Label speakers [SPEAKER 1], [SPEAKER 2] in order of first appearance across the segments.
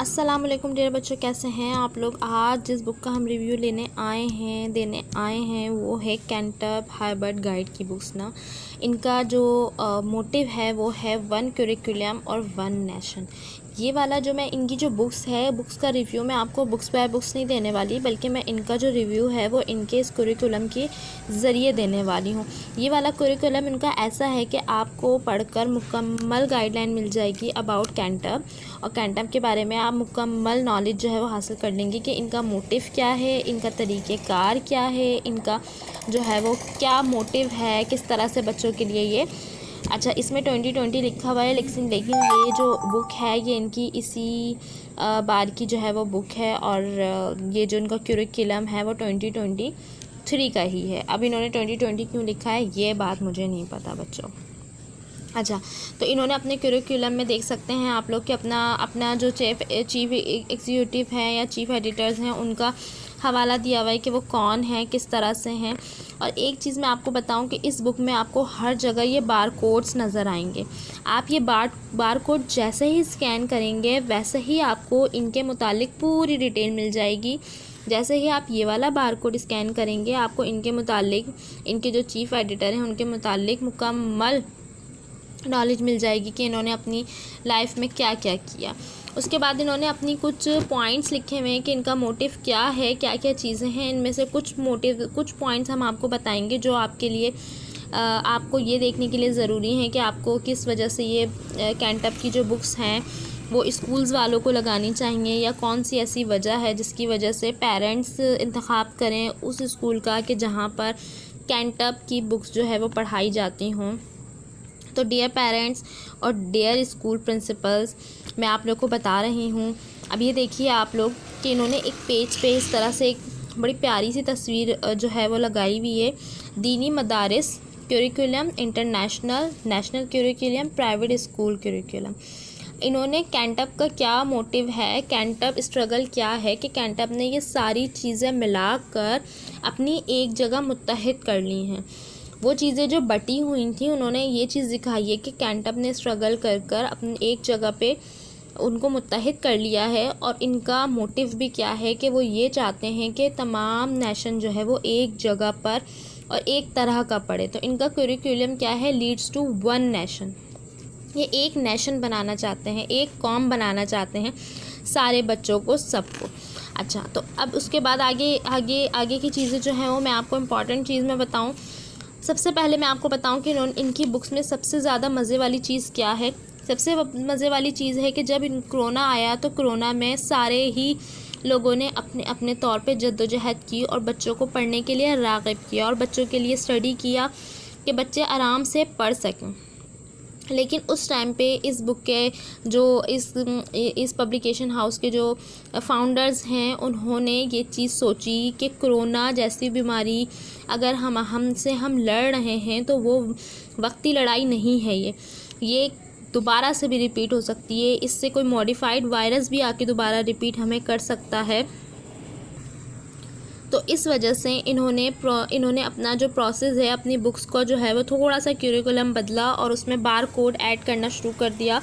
[SPEAKER 1] अस्सलाम वालेकुम डियर बच्चों, कैसे हैं आप लोग। आज जिस बुक का हम रिव्यू देने आए हैं वो है कैंटब हार्वर्ड गाइड की बुक्स ना। इनका जो मोटिव है वो है वन करिकुलम और वन नेशन। ये वाला जो मैं इनकी जो बुक्स है, बुक्स का रिव्यू मैं आपको बुक्स बाय बुक्स नहीं देने वाली, बल्कि मैं इनका जो रिव्यू है वो इनके इस करिकुलम के ज़रिए देने वाली हूँ। ये वाला करिकुलम इनका ऐसा है कि आपको पढ़कर मुकम्मल गाइडलाइन मिल जाएगी अबाउट कैंटब, और कैंटब के बारे में आप मुकम्मल नॉलेज जो है वो हासिल कर लेंगे कि इनका मोटिव क्या है, इनका तरीक़ेकार क्या है, इनका जो है वो क्या मोटिव है, किस तरह से बच्चों के लिए ये। अच्छा, इसमें 2020 लिखा हुआ है, लेकिन ये जो बुक है ये इनकी इसी बार की जो है वो बुक है, और ये जो इनका करिकुलम है वो 2023 का ही है। अब इन्होंने 2020 क्यों लिखा है ये बात मुझे नहीं पता बच्चों। अच्छा, तो इन्होंने अपने करिकुलम में देख सकते हैं आप लोग कि अपना जो चीफ एग्जीक्यूटिव हैं या चीफ एडिटर्स हैं उनका हवाला दिया हुआ है कि वो कौन है, किस तरह से हैं। और एक चीज़ मैं आपको बताऊं कि इस बुक में आपको हर जगह ये बार कोड्स नज़र आएंगे। आप ये बार कोड जैसे ही स्कैन करेंगे वैसे ही आपको इनके मुतालिक पूरी डिटेल मिल जाएगी। जैसे ही आप ये वाला बार कोड स्कैन करेंगे आपको इनके मुतालिक, इनके जो चीफ़ एडिटर हैं उनके मुतालिक मुकम्मल नॉलेज मिल जाएगी कि इन्होंने अपनी लाइफ में क्या क्या किया। उसके बाद इन्होंने अपनी कुछ पॉइंट्स लिखे हुए हैं कि इनका मोटिव क्या है, क्या क्या चीज़ें हैं। इनमें से कुछ पॉइंट्स हम आपको बताएंगे जो आपके लिए आपको ये देखने के लिए ज़रूरी हैं कि आपको किस वजह से ये कैंटब की जो बुक्स हैं वो स्कूल्स वालों को लगानी चाहिए, या कौन सी ऐसी वजह है जिसकी वजह से पेरेंट्स इंतखाब करें उस स्कूल का कि जहाँ पर कैंटब की बुक्स जो है वो पढ़ाई जाती हों। तो डियर पेरेंट्स और डियर स्कूल प्रिंसिपल्स, मैं आप लोग को बता रही हूँ। अब ये देखिए आप लोग कि इन्होंने एक पेज पे इस तरह से एक बड़ी प्यारी सी तस्वीर जो है वो लगाई हुई है। दीनी मदारिस curriculum, international, national curriculum, private school curriculum. इन्होंने कैंटब का क्या मोटिव है, कैंटब स्ट्रगल क्या है, कि कैंटब ने ये सारी चीज़ें मिलाकर अपनी एक जगह मुत्तहिद कर ली हैं। वो चीज़ें जो बटी हुई थी उन्होंने ये चीज़ दिखाई है कि कैंटब ने स्ट्रगल कर कर अपनी एक जगह पे उनको मुत्तहिद कर लिया है। और इनका मोटिव भी क्या है कि वो ये चाहते हैं कि तमाम नेशन जो है वो एक जगह पर और एक तरह का पढ़े। तो इनका करिकुलम क्या है, लीड्स टू वन नेशन। ये एक नेशन बनाना चाहते हैं, एक कौम बनाना चाहते हैं सारे बच्चों को, सबको। अच्छा, तो अब उसके बाद आगे की चीज़ें जो हैं वो मैं आपको इम्पॉर्टेंट चीज़ में बताऊँ। सबसे पहले मैं आपको बताऊं कि इनकी बुक्स में सबसे ज़्यादा मज़े वाली चीज़ क्या है। सबसे मज़े वाली चीज़ है कि जब कोरोना आया तो कोरोना में सारे ही लोगों ने अपने अपने तौर पे जद्दोजहद की और बच्चों को पढ़ने के लिए राग़िब किया और बच्चों के लिए स्टडी किया कि बच्चे आराम से पढ़ सकें। लेकिन उस टाइम पे इस बुक के जो इस पब्लिकेशन हाउस के जो फाउंडर्स हैं उन्होंने ये चीज़ सोची कि कोरोना जैसी बीमारी अगर हम लड़ रहे हैं तो वो वक्ती लड़ाई नहीं है, ये दोबारा से भी रिपीट हो सकती है। इससे कोई मॉडिफाइड वायरस भी आके दोबारा रिपीट हमें कर सकता है। तो इस वजह से इन्होंने अपना जो प्रोसेस है, अपनी बुक्स को जो है वो थोड़ा सा करिकुलम बदला और उसमें बार कोड ऐड करना शुरू कर दिया।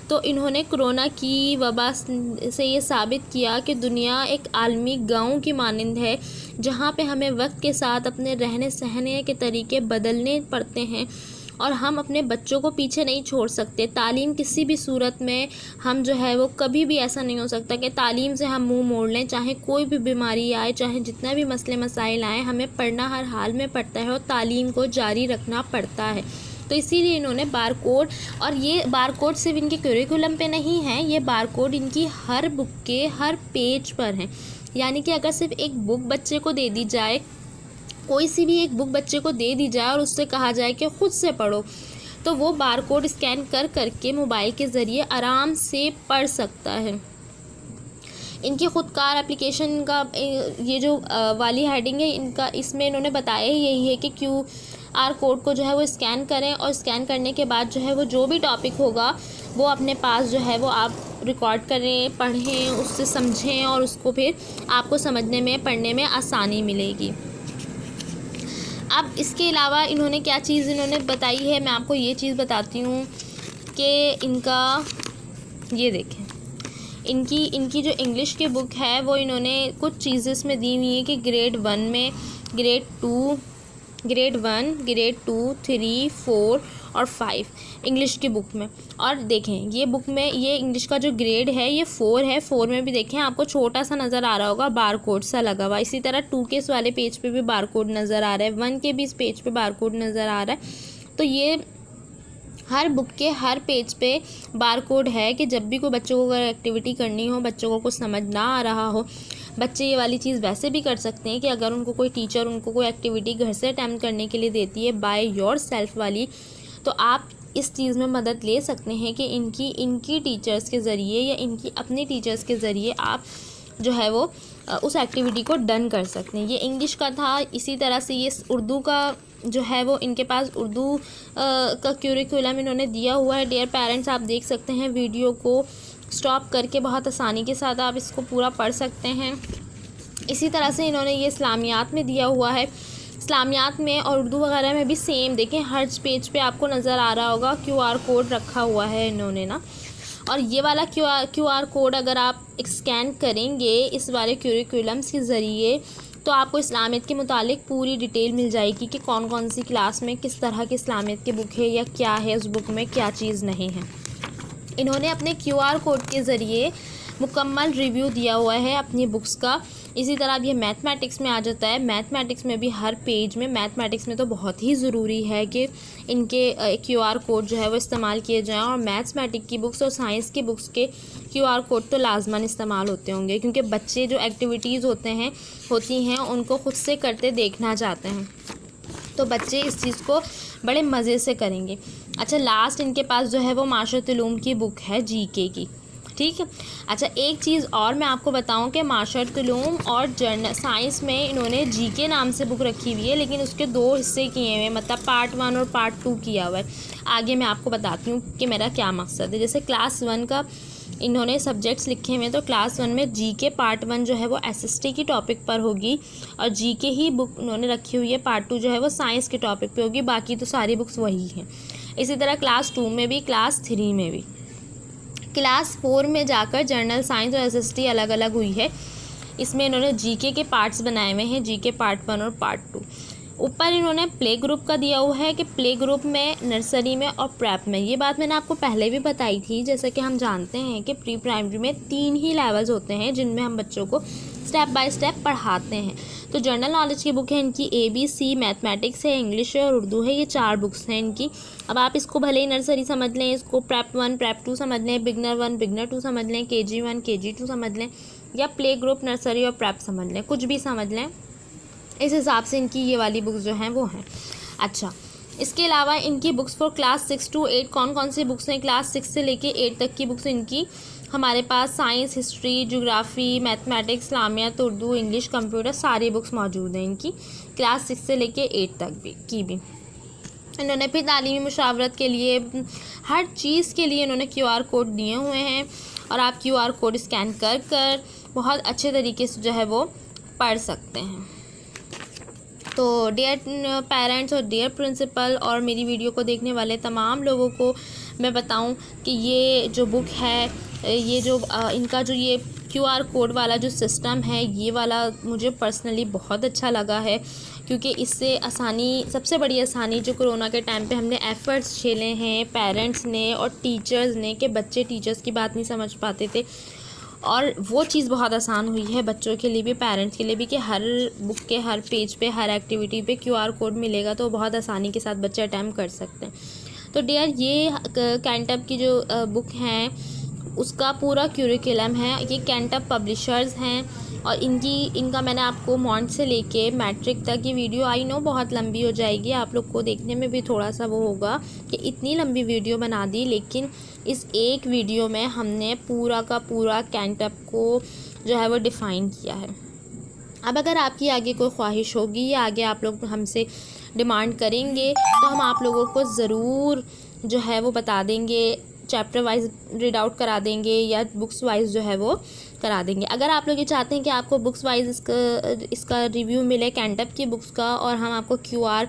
[SPEAKER 1] तो इन्होंने कोरोना की वबा से ये साबित किया कि दुनिया एक आलमी गांव की मानंद है, जहां पे हमें वक्त के साथ अपने रहने सहने के तरीके बदलने पड़ते हैं और हम अपने बच्चों को पीछे नहीं छोड़ सकते। तालीम किसी भी सूरत में हम जो है वो कभी भी ऐसा नहीं हो सकता कि तालीम से हम मुंह मोड़ लें। चाहे कोई भी बीमारी आए, चाहे जितना भी मसले मसाइल आए, हमें पढ़ना हर हाल में पड़ता है और तालीम को जारी रखना पड़ता है। तो इसीलिए इन्होंने बार कोड, और ये बार कोड सिर्फ इनके करिकुलम पे नहीं है, ये बार कोड इनकी हर बुक के हर पेज पर हैं। यानी कि अगर सिर्फ एक बुक बच्चे को दे दी जाए, कोई सी भी एक बुक बच्चे को दे दी जाए और उससे कहा जाए कि ख़ुद से पढ़ो, तो वो बार कोड स्कैन कर करके मोबाइल के ज़रिए आराम से पढ़ सकता है। इनकी ख़ुदकार एप्लीकेशन का ये जो वाली हेडिंग है इनका, इसमें इन्होंने बताया यही है कि QR कोड को जो है वो स्कैन करें और स्कैन करने के बाद जो है वो जो भी टॉपिक होगा वो अपने पास जो है वो आप रिकॉर्ड करें, पढ़ें, उससे समझें और उसको फिर आपको समझने में, पढ़ने में आसानी मिलेगी। अब इसके अलावा इन्होंने क्या चीज़ इन्होंने बताई है, मैं आपको ये चीज़ बताती हूँ कि इनका ये देखें, इनकी जो इंग्लिश की बुक है वो इन्होंने कुछ चीज़ें इसमें दी हुई है कि ग्रेड 1 में, ग्रेड 1, ग्रेड 2, 3, 4 और 5 इंग्लिश की बुक में। और देखें ये बुक में ये इंग्लिश का जो ग्रेड है ये 4 है। 4 में भी देखें आपको छोटा सा नज़र आ रहा होगा, बार कोड सा लगा हुआ। इसी तरह 2 के इस वाले पेज पे भी बार कोड नज़र आ रहा है, 1 के भी इस पेज पे बार कोड नज़र आ रहा है। तो ये हर बुक के हर पेज पे बार कोड है कि जब भी कोई बच्चों को अगर एक्टिविटी करनी हो, बच्चों को कुछ समझ ना आ रहा हो, बच्चे ये वाली चीज़ वैसे भी कर सकते हैं कि अगर उनको कोई टीचर उनको कोई एक्टिविटी घर से अटैम्प्ट करने के लिए देती है बाय योर सेल्फ वाली, तो आप इस चीज़ में मदद ले सकते हैं कि इनकी टीचर्स के ज़रिए या इनकी अपने टीचर्स के ज़रिए आप जो है वो उस एक्टिविटी को डन कर सकते हैं। ये इंग्लिश का था। इसी तरह से ये उर्दू का जो है वो इनके पास उर्दू का क्यूरिकुलम इन्होंने दिया हुआ है। डियर पेरेंट्स, आप देख सकते हैं वीडियो को स्टॉप करके बहुत आसानी के साथ आप इसको पूरा पढ़ सकते हैं। इसी तरह से इन्होंने ये इस्लामियात में दिया हुआ है। इस्लामियात में और उर्दू वगैरह में भी सेम देखें, हर पेज पे आपको नज़र आ रहा होगा QR कोड रखा हुआ है इन्होंने ना। और ये वाला QR कोड अगर आप स्कैन करेंगे इस वाले क्यूरिकुलम्स के ज़रिए तो आपको इस्लामियत के मुतालिक पूरी डिटेल मिल जाएगी कि कौन कौन सी क्लास में किस तरह की इस्लामियत की बुक है या क्या है उस बुक में, क्या चीज़ नहीं है। इन्होंने अपने QR कोड के ज़रिए मुकम्मल रिव्यू दिया हुआ है अपनी बुक्स का। इसी तरह अब ये मैथमेटिक्स में आ जाता है। मैथमेटिक्स में भी हर पेज में, मैथमेटिक्स में तो बहुत ही ज़रूरी है कि इनके QR कोड जो है वो इस्तेमाल किए जाएँ। और मैथमेटिक्स की बुक्स और साइंस की बुक्स के QR कोड तो लाजमन इस्तेमाल होते होंगे, क्योंकि बच्चे जो एक्टिविटीज़ होती हैं उनको खुद से करते देखना चाहते हैं, तो बच्चे इस चीज़ को बड़े मज़े से करेंगे। अच्छा, लास्ट इनके पास जो है वो माशरतुल उलूम की बुक है GK की, ठीक है। अच्छा, एक चीज़ और मैं आपको बताऊं कि माशरतुल उलूम और जर्नल साइंस में इन्होंने GK नाम से बुक रखी हुई है, लेकिन उसके 2 हिस्से किए हुए हैं, मतलब पार्ट 1 और पार्ट 2 किया हुआ है। आगे मैं आपको बताती हूँ कि मेरा क्या मकसद है। जैसे क्लास 1 का इन्होंने सब्जेक्ट्स लिखे हुए हैं, तो क्लास 1 में GK पार्ट 1 जो है वो SST की टॉपिक पर होगी और GK ही बुक उन्होंने रखी हुई है। पार्ट 2 जो है वो साइंस के टॉपिक पे होगी, बाकी तो सारी बुक्स वही हैं। इसी तरह क्लास 2 में भी, क्लास 3 में भी। क्लास 4 में जाकर जर्नल साइंस और SST अलग अलग हुई है। इसमें इन्होंने GK के पार्ट्स बनाए हुए हैं, GK पार्ट 1 और पार्ट 2। ऊपर इन्होंने प्ले ग्रुप का दिया हुआ है कि प्ले ग्रुप में, नर्सरी में और प्रेप में। ये बात मैंने आपको पहले भी बताई थी। जैसे कि हम जानते हैं कि प्री प्राइमरी में 3 ही लेवल्स होते हैं जिनमें हम बच्चों को स्टेप बाय स्टेप पढ़ाते हैं। तो जनरल नॉलेज की बुक है इनकी ABC, मैथमेटिक्स है, इंग्लिश है और उर्दू है। ये 4 बुक्स हैं इनकी। अब आप इसको भले ही नर्सरी समझ लें, इसको प्रेप 1, प्रेप 2 समझ लें, बिगनर 1, बिगनर 2 समझ लें, KG 1, KG 2 समझ लें, या प्ले ग्रुप, नर्सरी और प्रेप समझ लें, कुछ भी समझ लें। इस हिसाब से इनकी ये वाली बुक्स जो हैं वो हैं। अच्छा, इसके अलावा इनकी बुक्स फॉर क्लास 6 to 8 कौन कौन सी बुक्स हैं? क्लास 6 से लेके 8 तक की बुक्स इनकी हमारे पास science, history, geography, mathematics, Islamiat, Urdu, English, computer, सारी बुक्स मौजूद हैं इनकी क्लास 6 से लेके 8 तक भी। इन्होंने फिर तालीमी मुशावरत के लिए, हर चीज़ के लिए इन्होंने QR कोड दिए हुए हैं और आप QR कोड स्कैन कर बहुत अच्छे तरीके से जो है वो पढ़ सकते हैं। तो डियर पेरेंट्स और डियर प्रिंसिपल और मेरी वीडियो को देखने वाले तमाम लोगों को मैं बताऊं कि ये जो बुक है, ये जो इनका जो ये QR कोड वाला जो सिस्टम है, ये वाला मुझे पर्सनली बहुत अच्छा लगा है, क्योंकि इससे आसानी, सबसे बड़ी आसानी जो कोरोना के टाइम पे हमने एफ़र्ट्स झेले हैं पेरेंट्स ने और टीचर्स ने कि बच्चे टीचर्स की बात नहीं समझ पाते थे, और वो चीज़ बहुत आसान हुई है बच्चों के लिए भी, पेरेंट्स के लिए भी, कि हर बुक के हर पेज पे, हर एक्टिविटी पे QR कोड मिलेगा तो बहुत आसानी के साथ बच्चे अटैम्प्ट कर सकते हैं। तो डियर, ये कैंटअप की जो बुक हैं उसका पूरा क्यूरिकुलम है। ये कैंटअप पब्लिशर्स हैं और इनका मैंने आपको मॉन्ट से लेके मैट्रिक तक ये वीडियो, आई नो बहुत लंबी हो जाएगी, आप लोग को देखने में भी थोड़ा सा वो होगा कि इतनी लंबी वीडियो बना दी, लेकिन इस एक वीडियो में हमने पूरा का पूरा कैंटअप को जो है वो डिफ़ाइन किया है। अब अगर आपकी आगे कोई ख्वाहिश होगी या आगे आप लोग हमसे डिमांड करेंगे तो हम आप लोगों को ज़रूर जो है वो बता देंगे, चैप्टर वाइज रीड आउट करा देंगे या बुक्स वाइज जो है वो करा देंगे। अगर आप लोग ये चाहते हैं कि आपको बुक्स वाइज इसका रिव्यू मिले कैंटअप की बुक्स का, और हम आपको QR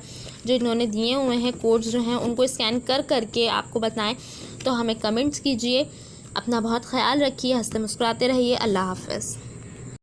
[SPEAKER 1] जो इन्होंने दिए हुए हैं कोड्स जो हैं उनको स्कैन करके आपको बताएं, तो हमें कमेंट्स कीजिए अपना बहुत ख्याल रखिए, हंसते मुस्कुराते रहिए। अल्लाह हाफ़िज़।